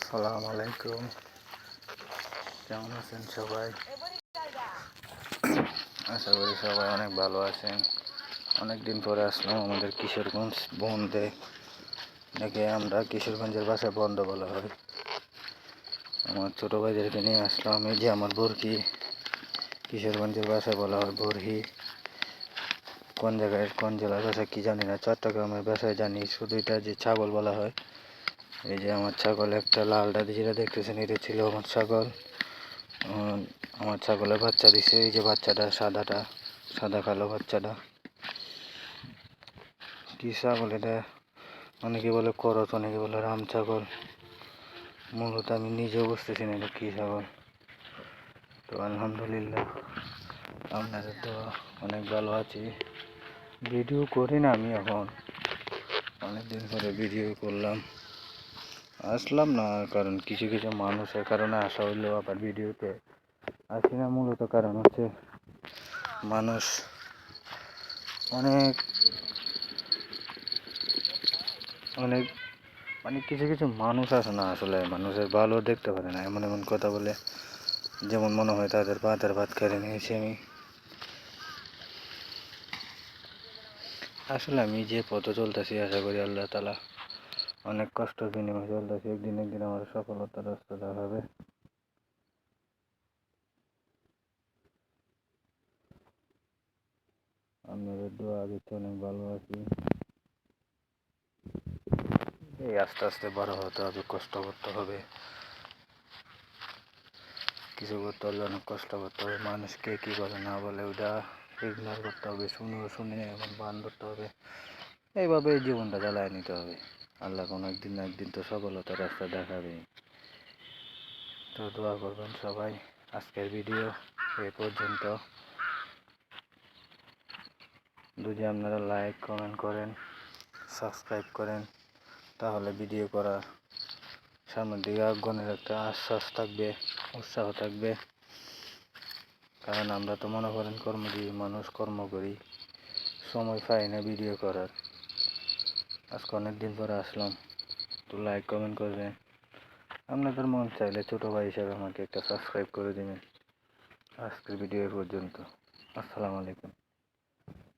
আসসালামু আলাইকুম। কেমন আছেন সবাই? আশা করি সবাই অনেক ভালো আছেন। অনেক দিন পরে আসলাম আমাদের কিশোরগঞ্জ বন্ধে। নাকি আমরা কিশোরগঞ্জের ভাষায় বন্ধ বলা হয়। আমার ছোটো ভাইদেরকে নিয়ে আসলাম। এই যে আমার বরকি, কিশোরগঞ্জের ভাষায় বলা হয় বরহি। কোন জায়গায় কোন জেলার ভাষা কি জানি না, চট্টগ্রামের ভাষায় জানি শুধু এটা যে ছাগল বলা হয়। এই যে আমার ছাগল একটা লালটা যেটা দেখতেছেন, এটা ছিল আমার ছাগল। আমার ছাগলের বাচ্চা দিছে। এই যে বাচ্চাটা সাদাটা, সাদা কালো বাচ্চাটা। কি ছাগল এটা? অনেকে বলে করত, অনেকে বলে রাম ছাগল। মূলত আমি নিজেও বুঝতেছি না এটা কি ছাগল। তো আলহামদুলিল্লাহ আপনাদের তো অনেক ভালো আছি। ভিডিও করি না আমি এখন, অনেকদিন পরে ভিডিও করলাম। আসলাম না, কারণ কিছু কিছু মানুষের কারণে আসা হইলেও আবার ভিডিওতে আসি না। মূলত কারণ হচ্ছে মানুষ অনেক অনেক মানে কিছু কিছু মানুষ আছে না, আসলে মানুষের ভালো দেখতে পারে না, এমন এমন কথা বলে যেমন মনে হয় তাদের ভাতের ভাত কেড়ে নিয়েছি আমি। আসলে আমি যে পথে চলতেছি, আশা করি আল্লাহ তাআলা, অনেক কষ্টের বিনিময়ে চলতেছি, একদিন একদিন আমার সফলতার রাস্তা দেখাবে। আপনাদের দোয়া দিতে অনেক ভালো আছি। এই আস্তে আস্তে বড় হতে হবে, কষ্ট করতে হবে, কিছু করতে হলে অনেক কষ্ট করতে হবে। মানুষকে কী বলে না বলে ওটা ইগনোর করতে হবে, শুনে এমন বান ধরতে হবে। এইভাবে এই জীবনটা চালায় নিতে হবে। আল্লাহ কোনো একদিন না একদিন তো সফলতার রাস্তা দেখাবে। তো দোয়া করবেন সবাই। আজকের ভিডিও এই পর্যন্ত। যদি আপনারা লাইক কমেন্ট করেন, সাবস্ক্রাইব করেন, তাহলে ভিডিও করার সামনের দিকে আগ্রহের একটা আশ্বাস থাকবে, উৎসাহ থাকবে। কারণ আমরা তো মনে করেন কর্মজীবী মানুষ, কর্ম করি, সময় পাই না ভিডিও করার। আজকে অনেক দিন পরে আসলাম, তো লাইক কমেন্ট করবেন। আপনাদের মন চাইলে ছোটো ভাই হিসাবে আমাকে একটা সাবস্ক্রাইব করে দেবেন। আজকের ভিডিও পর্যন্ত। আসসালামু আলাইকুম।